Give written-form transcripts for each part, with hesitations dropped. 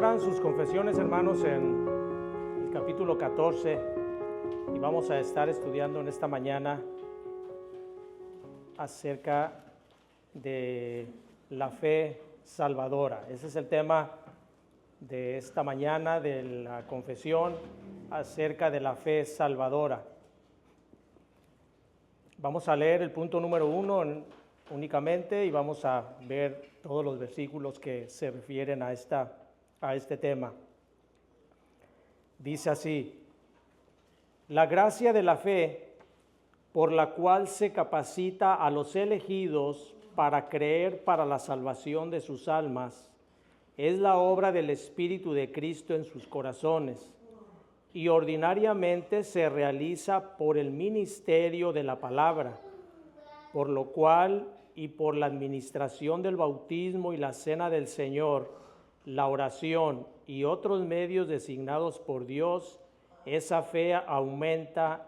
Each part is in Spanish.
Abran sus confesiones, hermanos, en el capítulo 14 y vamos a estar estudiando en esta mañana acerca de la fe salvadora. Ese es el tema de esta mañana de la confesión acerca de la fe salvadora. Vamos a leer el punto número 1 únicamente y vamos a ver todos los versículos que se refieren a este tema. Dice así: la gracia de la fe, por la cual se capacita a los elegidos para creer para la salvación de sus almas, es la obra del Espíritu de Cristo en sus corazones, y ordinariamente se realiza por el ministerio de la palabra, por lo cual y por la administración del bautismo y la cena del Señor, la oración y otros medios designados por Dios, esa fe aumenta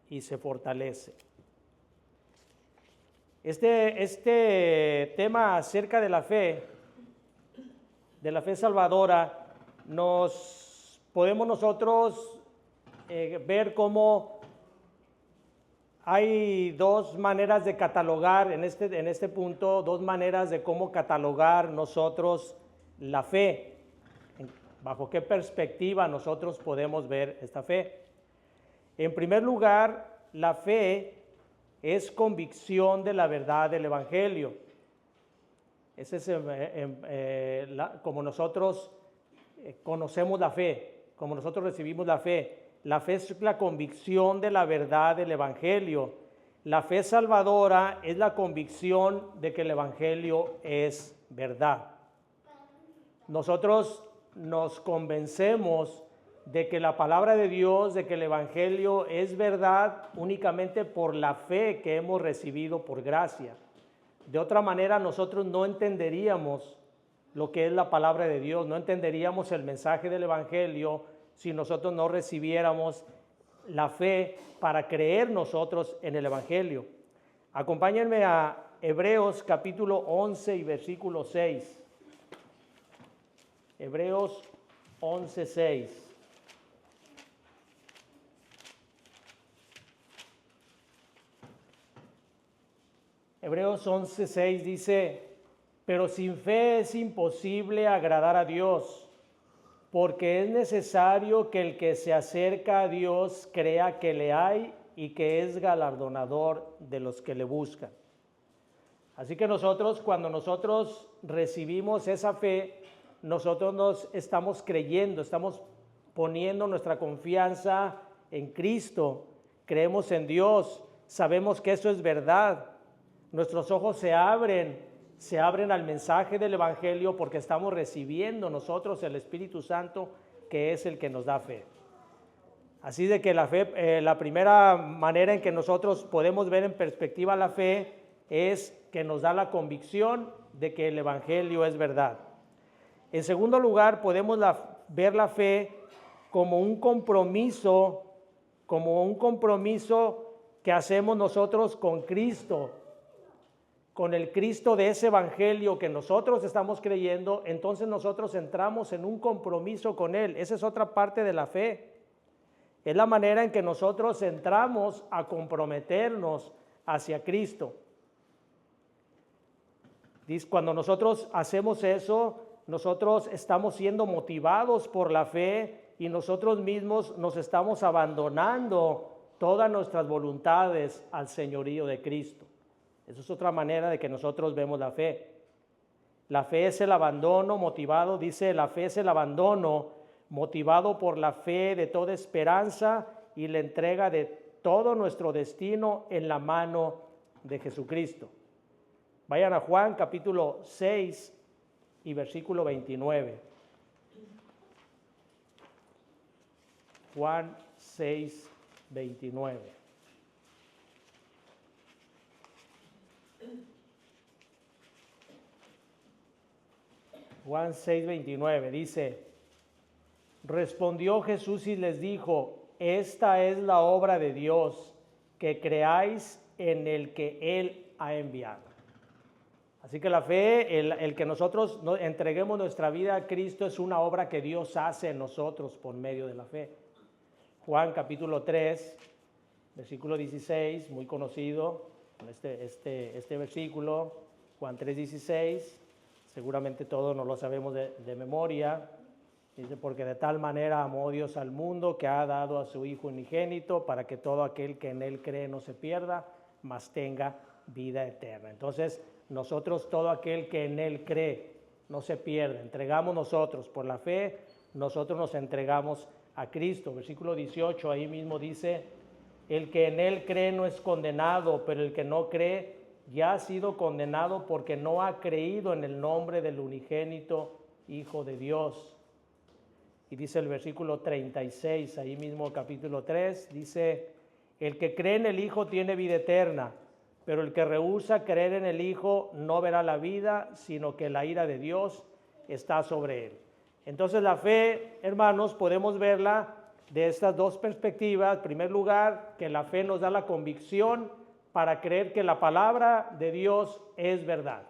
y se fortalece. Este tema acerca de la fe salvadora, podemos nosotros ver cómo hay dos maneras de catalogar en este punto, dos maneras de cómo catalogar nosotros la fe, bajo qué perspectiva nosotros podemos ver esta fe. En primer lugar, la fe es convicción de la verdad del Evangelio. Ese es como nosotros conocemos la fe, como nosotros recibimos la fe. La fe es la convicción de la verdad del Evangelio. La fe salvadora es la convicción de que el Evangelio es verdad. Nosotros nos convencemos de que la palabra de Dios, de que el Evangelio es verdad únicamente por la fe que hemos recibido por gracia. De otra manera, nosotros no entenderíamos lo que es la palabra de Dios, no entenderíamos el mensaje del Evangelio si nosotros no recibiéramos la fe para creer nosotros en el Evangelio. Acompáñenme a Hebreos capítulo 11 y versículo 6. Hebreos 11, 6. Hebreos 11, 6 dice: pero sin fe es imposible agradar a Dios, porque es necesario que el que se acerca a Dios crea que le hay y que es galardonador de los que le buscan. Así que cuando nosotros recibimos esa fe, nosotros nos estamos creyendo, estamos poniendo nuestra confianza en Cristo, creemos en Dios, sabemos que eso es verdad. Nuestros ojos se abren al mensaje del Evangelio porque estamos recibiendo nosotros el Espíritu Santo, que es el que nos da fe. Así de que la fe, la primera manera en que nosotros podemos ver en perspectiva la fe es que nos da la convicción de que el Evangelio es verdad. En segundo lugar, podemos ver la fe como un compromiso que hacemos nosotros con Cristo, con el Cristo de ese Evangelio que nosotros estamos creyendo. Entonces nosotros entramos en un compromiso con Él. Esa es otra parte de la fe. Es la manera en que nosotros entramos a comprometernos hacia Cristo. Cuando nosotros hacemos eso, nosotros estamos siendo motivados por la fe y nosotros mismos nos estamos abandonando todas nuestras voluntades al señorío de Cristo. Esa es otra manera de que nosotros vemos la fe. La fe es el abandono motivado, dice, la fe es el abandono motivado por la fe de toda esperanza y la entrega de todo nuestro destino en la mano de Jesucristo. Vayan a Juan capítulo 6 y versículo 29. Juan 6, 29. Juan 6, 29 dice: respondió Jesús y les dijo: esta es la obra de Dios, que creáis en el que Él ha enviado. Así que la fe, el que nosotros entreguemos nuestra vida a Cristo es una obra que Dios hace en nosotros por medio de la fe. Juan capítulo 3, versículo 16, muy conocido, este versículo, Juan 3, 16, seguramente todos nos lo sabemos de memoria. Dice, porque de tal manera amó Dios al mundo que ha dado a su Hijo unigénito para que todo aquel que en Él cree no se pierda, mas tenga vida eterna. Entonces, nosotros, todo aquel que en Él cree, no se pierde. Entregamos nosotros, por la fe, nosotros nos entregamos a Cristo. Versículo 18, ahí mismo dice, el que en Él cree no es condenado, pero el que no cree ya ha sido condenado porque no ha creído en el nombre del unigénito Hijo de Dios. Y dice el versículo 36, ahí mismo capítulo 3, dice, el que cree en el Hijo tiene vida eterna, pero el que rehúsa creer en el Hijo no verá la vida, sino que la ira de Dios está sobre él. Entonces la fe, hermanos, podemos verla de estas dos perspectivas. En primer lugar, que la fe nos da la convicción para creer que la palabra de Dios es verdad.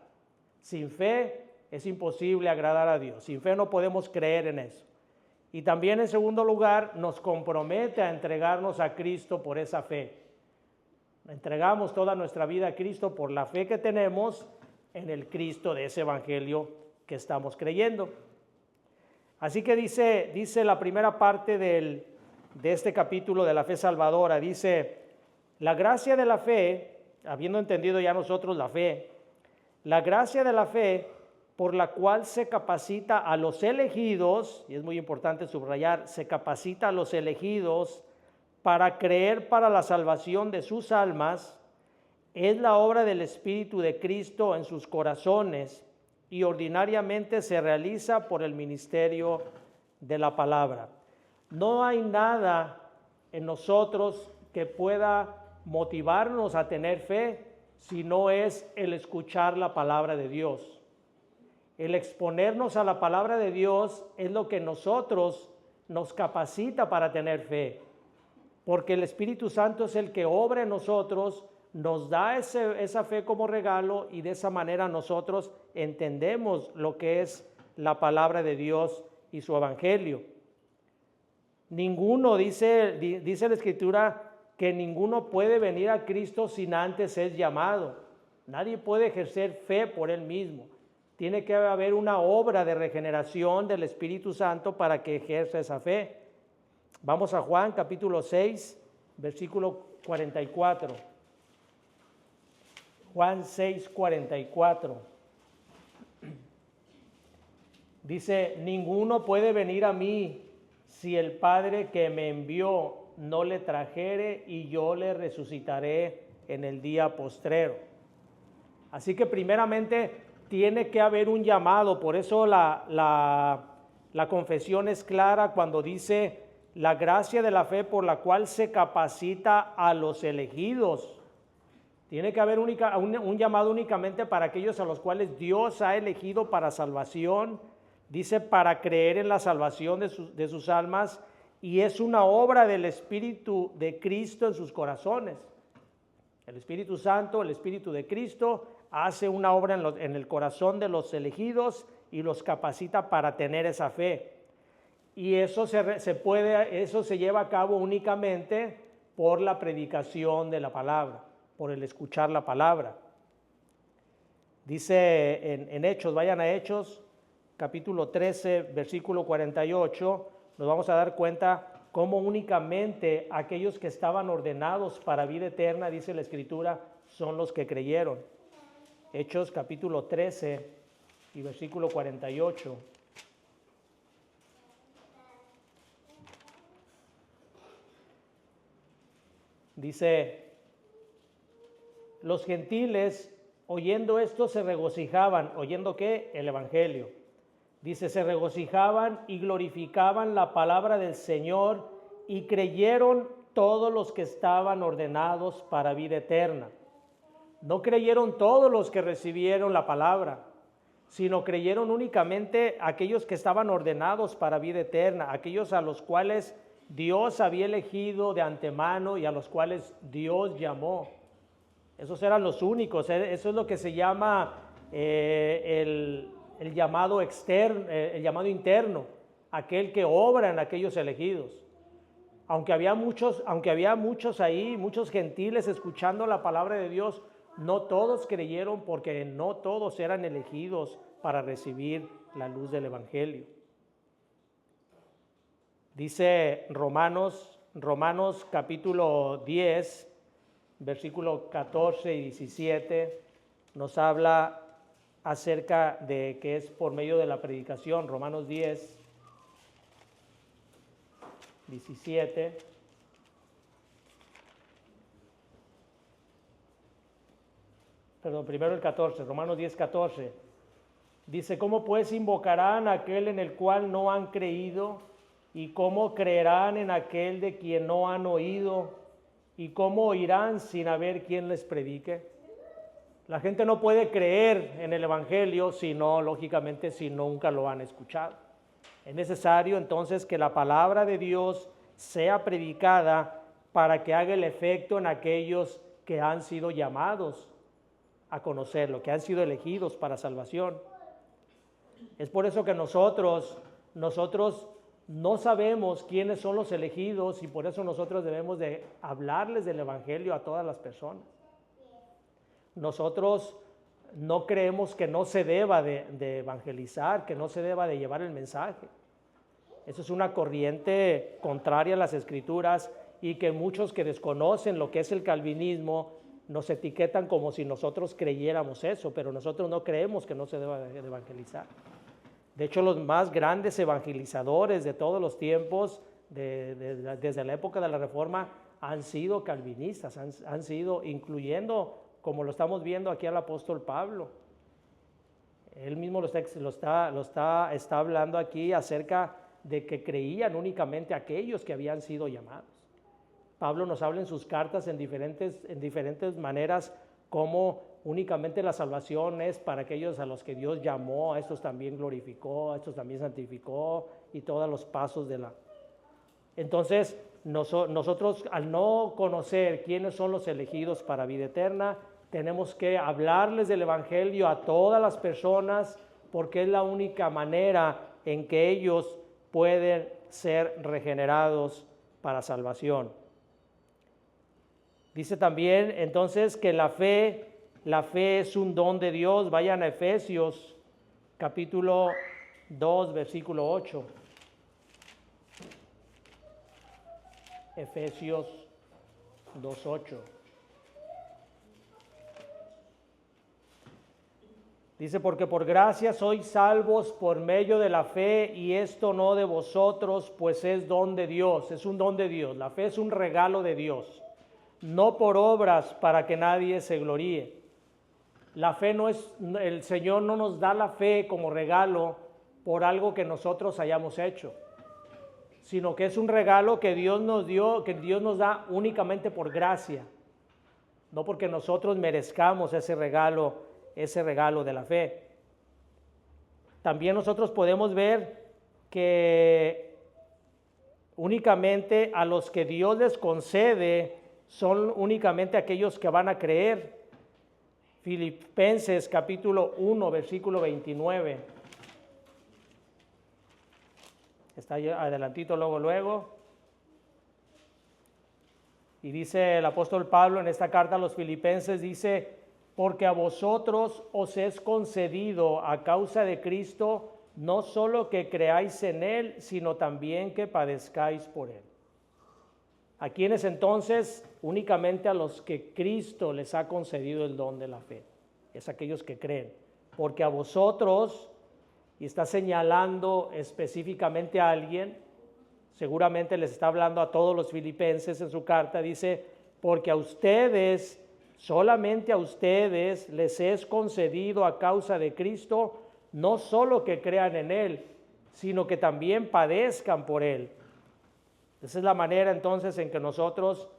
Sin fe es imposible agradar a Dios. Sin fe no podemos creer en eso. Y también en segundo lugar, nos compromete a entregarnos a Cristo por esa fe. Entregamos toda nuestra vida a Cristo por la fe que tenemos en el Cristo de ese evangelio que estamos creyendo. Así que dice la primera parte de este capítulo de la fe salvadora, dice, la gracia de la fe, habiendo entendido ya nosotros la fe, la gracia de la fe por la cual se capacita a los elegidos, y es muy importante subrayar, se capacita a los elegidos para creer para la salvación de sus almas, es la obra del Espíritu de Cristo en sus corazones y ordinariamente se realiza por el ministerio de la palabra. No hay nada en nosotros que pueda motivarnos a tener fe si no es el escuchar la palabra de Dios. El exponernos a la palabra de Dios es lo que nosotros nos capacita para tener fe, porque el Espíritu Santo es el que obra en nosotros, nos da esa fe como regalo y de esa manera nosotros entendemos lo que es la palabra de Dios y su evangelio. Ninguno, dice la Escritura, que ninguno puede venir a Cristo sin antes ser llamado. Nadie puede ejercer fe por él mismo. Tiene que haber una obra de regeneración del Espíritu Santo para que ejerza esa fe. Vamos a Juan capítulo 6, versículo 44. Juan 6, 44. Dice, ninguno puede venir a mí si el Padre que me envió no le trajere y yo le resucitaré en el día postrero. Así que primeramente tiene que haber un llamado, por eso la confesión es clara cuando dice la gracia de la fe por la cual se capacita a los elegidos. Tiene que haber un llamado únicamente para aquellos a los cuales Dios ha elegido para salvación, dice para creer en la salvación de sus almas, y es una obra del Espíritu de Cristo en sus corazones. El Espíritu Santo, el Espíritu de Cristo, hace una obra en el corazón de los elegidos y los capacita para tener esa fe. Y eso se lleva a cabo únicamente por la predicación de la palabra, por el escuchar la palabra. Dice en Hechos, vayan a Hechos, capítulo 13, versículo 48, nos vamos a dar cuenta cómo únicamente aquellos que estaban ordenados para vida eterna, dice la Escritura, son los que creyeron. Hechos capítulo 13 y versículo 48. Dice, los gentiles oyendo esto se regocijaban. ¿Oyendo qué? El evangelio. Dice, se regocijaban y glorificaban la palabra del Señor y creyeron todos los que estaban ordenados para vida eterna. No creyeron todos los que recibieron la palabra, sino creyeron únicamente aquellos que estaban ordenados para vida eterna, aquellos a los cuales Dios había elegido de antemano y a los cuales Dios llamó. Esos eran los únicos, eso es lo que se llama el llamado externo, el llamado interno, aquel que obra en aquellos elegidos. Aunque había muchos ahí, muchos gentiles escuchando la palabra de Dios, no todos creyeron porque no todos eran elegidos para recibir la luz del Evangelio. Dice Romanos capítulo 10, versículo 14 y 17, nos habla acerca de que es por medio de la predicación. Romanos 10, 17. Perdón, primero el 14, Romanos 10, 14. Dice, ¿cómo pues invocarán a aquel en el cual no han creído? ¿Y cómo creerán en aquel de quien no han oído? ¿Y cómo oirán sin haber quien les predique? La gente no puede creer en el Evangelio lógicamente, si nunca lo han escuchado. Es necesario entonces que la palabra de Dios sea predicada para que haga el efecto en aquellos que han sido llamados a conocerlo, que han sido elegidos para salvación. Es por eso que nosotros no sabemos quiénes son los elegidos y por eso nosotros debemos de hablarles del Evangelio a todas las personas. Nosotros no creemos que no se deba de evangelizar, que no se deba de llevar el mensaje. Eso es una corriente contraria a las Escrituras y que muchos que desconocen lo que es el calvinismo nos etiquetan como si nosotros creyéramos eso, pero nosotros no creemos que no se deba de evangelizar. De hecho, los más grandes evangelizadores de todos los tiempos, desde la época de la Reforma, han sido calvinistas, han sido, incluyendo, como lo estamos viendo aquí, al apóstol Pablo. Él mismo está hablando aquí acerca de que creían únicamente aquellos que habían sido llamados. Pablo nos habla en sus cartas en diferentes maneras cómo únicamente la salvación es para aquellos a los que Dios llamó, a estos también glorificó, a estos también santificó y todos los pasos de la... Entonces, nosotros al no conocer quiénes son los elegidos para vida eterna, tenemos que hablarles del Evangelio a todas las personas porque es la única manera en que ellos pueden ser regenerados para salvación. Dice también entonces que la fe es un don de Dios. Vayan a Efesios capítulo 2, versículo 8. Efesios 2, 8. Dice, porque por gracia sois salvos por medio de la fe, y esto no de vosotros, pues es don de Dios, es un don de Dios. La fe es un regalo de Dios, no por obras para que nadie se gloríe. La fe no es, el Señor no nos da la fe como regalo por algo que nosotros hayamos hecho, sino que es un regalo que Dios nos dio, que Dios nos da únicamente por gracia, no porque nosotros merezcamos ese regalo de la fe. También nosotros podemos ver que únicamente a los que Dios les concede son únicamente aquellos que van a creer. Filipenses capítulo 1, versículo 29. Está adelantito luego. Y dice el apóstol Pablo en esta carta a los Filipenses, dice, porque a vosotros os es concedido a causa de Cristo, no solo que creáis en Él, sino también que padezcáis por Él. ¿A quiénes entonces? Únicamente a los que Cristo les ha concedido el don de la fe. Es aquellos que creen. Porque a vosotros, y está señalando específicamente a alguien, seguramente les está hablando a todos los filipenses en su carta, dice, porque a ustedes, solamente a ustedes les es concedido a causa de Cristo, no solo que crean en Él, sino que también padezcan por Él. Esa es la manera entonces en que nosotros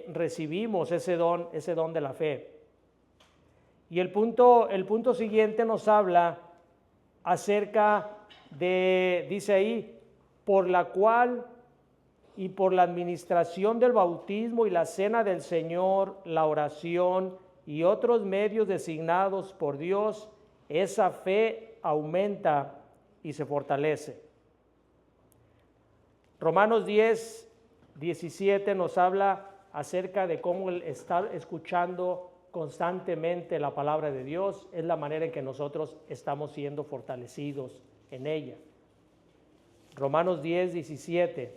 recibimos ese don de la fe. Y el punto siguiente nos habla acerca de, dice ahí, por la cual y por la administración del bautismo y la cena del Señor, la oración y otros medios designados por Dios, esa fe aumenta y se fortalece. Romanos 10:17 nos habla acerca de cómo el estar escuchando constantemente la palabra de Dios es la manera en que nosotros estamos siendo fortalecidos en ella. Romanos 10:17.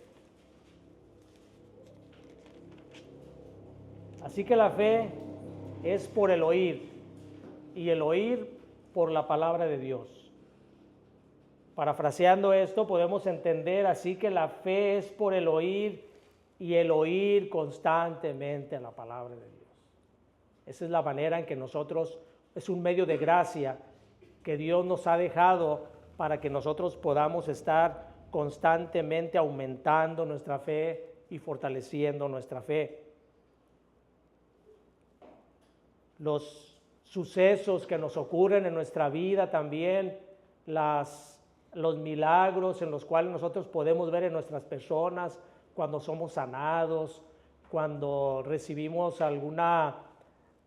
Así que la fe es por el oír, y el oír por la palabra de Dios. Parafraseando esto, podemos entender así que la fe es por el oír, y el oír constantemente la palabra de Dios. Esa es la manera en que nosotros, es un medio de gracia que Dios nos ha dejado para que nosotros podamos estar constantemente aumentando nuestra fe y fortaleciendo nuestra fe. Los sucesos que nos ocurren en nuestra vida también, los milagros en los cuales nosotros podemos ver en nuestras personas, cuando somos sanados, cuando recibimos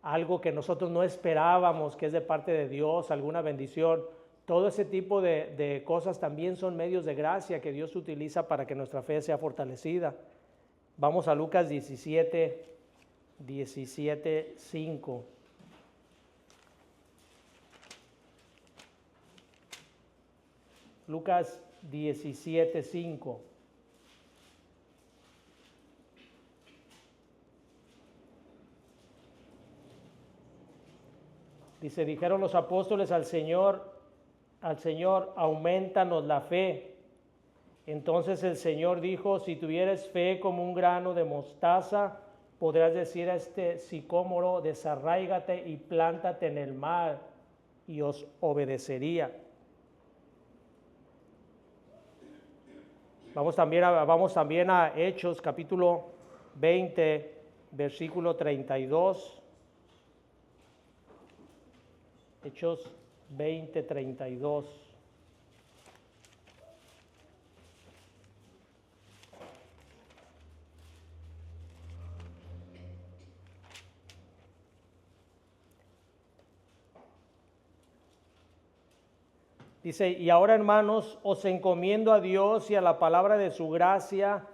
algo que nosotros no esperábamos, que es de parte de Dios, alguna bendición, todo ese tipo de cosas también son medios de gracia que Dios utiliza para que nuestra fe sea fortalecida. Vamos a Lucas 17:5. Lucas 17:5. Dice, dijeron los apóstoles al Señor, aumentanos la fe. Entonces el Señor dijo, si tuvieres fe como un grano de mostaza, podrás decir a este sicómoro, desarráigate y plántate en el mar, y os obedecería. Vamos también a Hechos capítulo 20, versículo 32. Hechos 20:32. Dice, y ahora hermanos, os encomiendo a Dios y a la palabra de su gracia,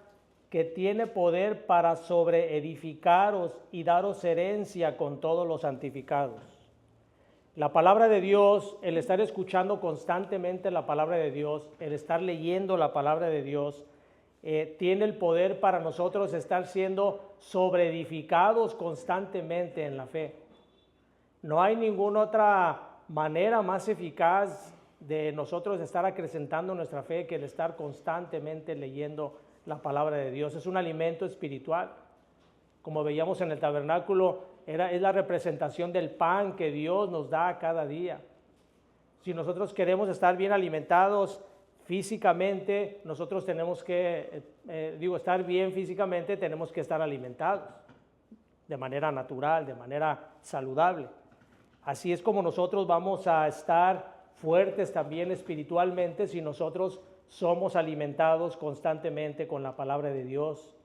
que tiene poder para sobreedificaros y daros herencia con todos los santificados. La palabra de Dios, el estar escuchando constantemente la palabra de Dios, el estar leyendo la palabra de Dios, tiene el poder para nosotros estar siendo sobreedificados constantemente en la fe. No hay ninguna otra manera más eficaz de nosotros estar acrecentando nuestra fe que el estar constantemente leyendo la palabra de Dios. Es un alimento espiritual. Como veíamos en el tabernáculo, es la representación del pan que Dios nos da cada día. Si nosotros queremos estar bien alimentados físicamente, nosotros tenemos que, estar bien físicamente, tenemos que estar alimentados de manera natural, de manera saludable. Así es como nosotros vamos a estar fuertes también espiritualmente si nosotros somos alimentados constantemente con la palabra de Dios.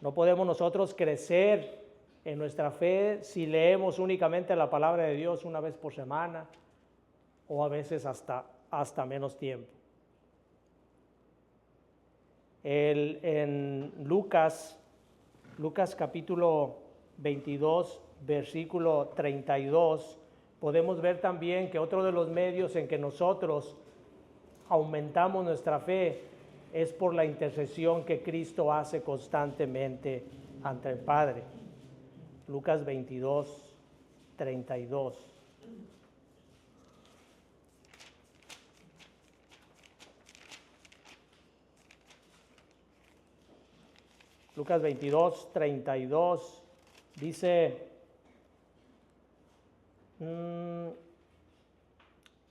No podemos nosotros crecer en nuestra fe si leemos únicamente la palabra de Dios una vez por semana o a veces hasta menos tiempo. En Lucas capítulo 22, versículo 32, podemos ver también que otro de los medios en que nosotros aumentamos nuestra fe es por la intercesión que Cristo hace constantemente ante el Padre. Lucas 22, 32. Lucas 22, 32 dice,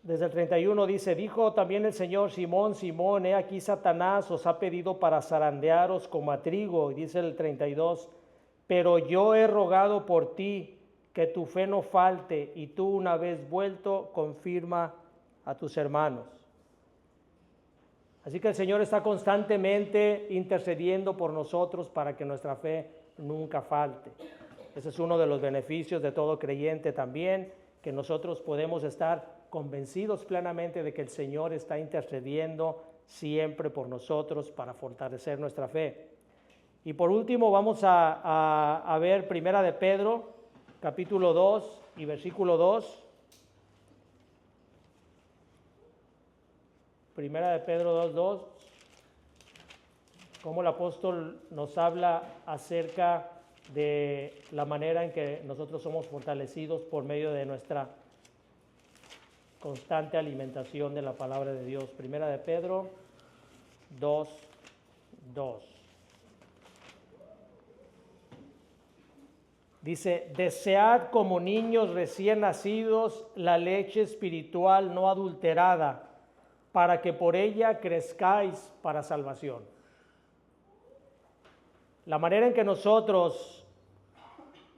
desde el 31 dice, dijo también el Señor, Simón, Simón, he aquí Satanás os ha pedido para zarandearos como a trigo. Y dice el 32, pero yo he rogado por ti que tu fe no falte, y tú una vez vuelto confirma a tus hermanos. Así que el Señor está constantemente intercediendo por nosotros para que nuestra fe nunca falte. Ese es uno de los beneficios de todo creyente también, que nosotros podemos estar convencidos plenamente de que el Señor está intercediendo siempre por nosotros para fortalecer nuestra fe. Y por último vamos a ver Primera de Pedro, capítulo 2 y versículo 2. Primera de Pedro 2:2, cómo el apóstol nos habla acerca de la manera en que nosotros somos fortalecidos por medio de nuestra constante alimentación de la palabra de Dios. Primera de Pedro 2:2. Dice, desead como niños recién nacidos la leche espiritual no adulterada, para que por ella crezcáis para salvación. La manera en que nosotros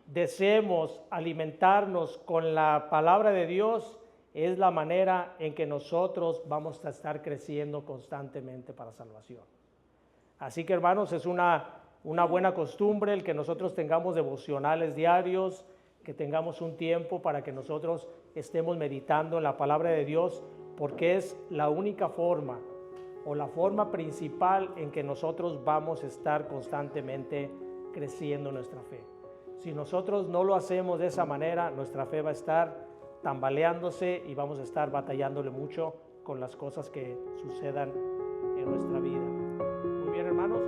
deseemos alimentarnos con la palabra de Dios es la manera en que nosotros vamos a estar creciendo constantemente para salvación. Así que, hermanos, es una buena costumbre el que nosotros tengamos devocionales diarios, que tengamos un tiempo para que nosotros estemos meditando en la palabra de Dios, porque es la única forma o la forma principal en que nosotros vamos a estar constantemente creciendo nuestra fe. Si nosotros no lo hacemos de esa manera, nuestra fe va a estar tambaleándose y vamos a estar batallándole mucho con las cosas que sucedan en nuestra vida. Muy bien, hermanos,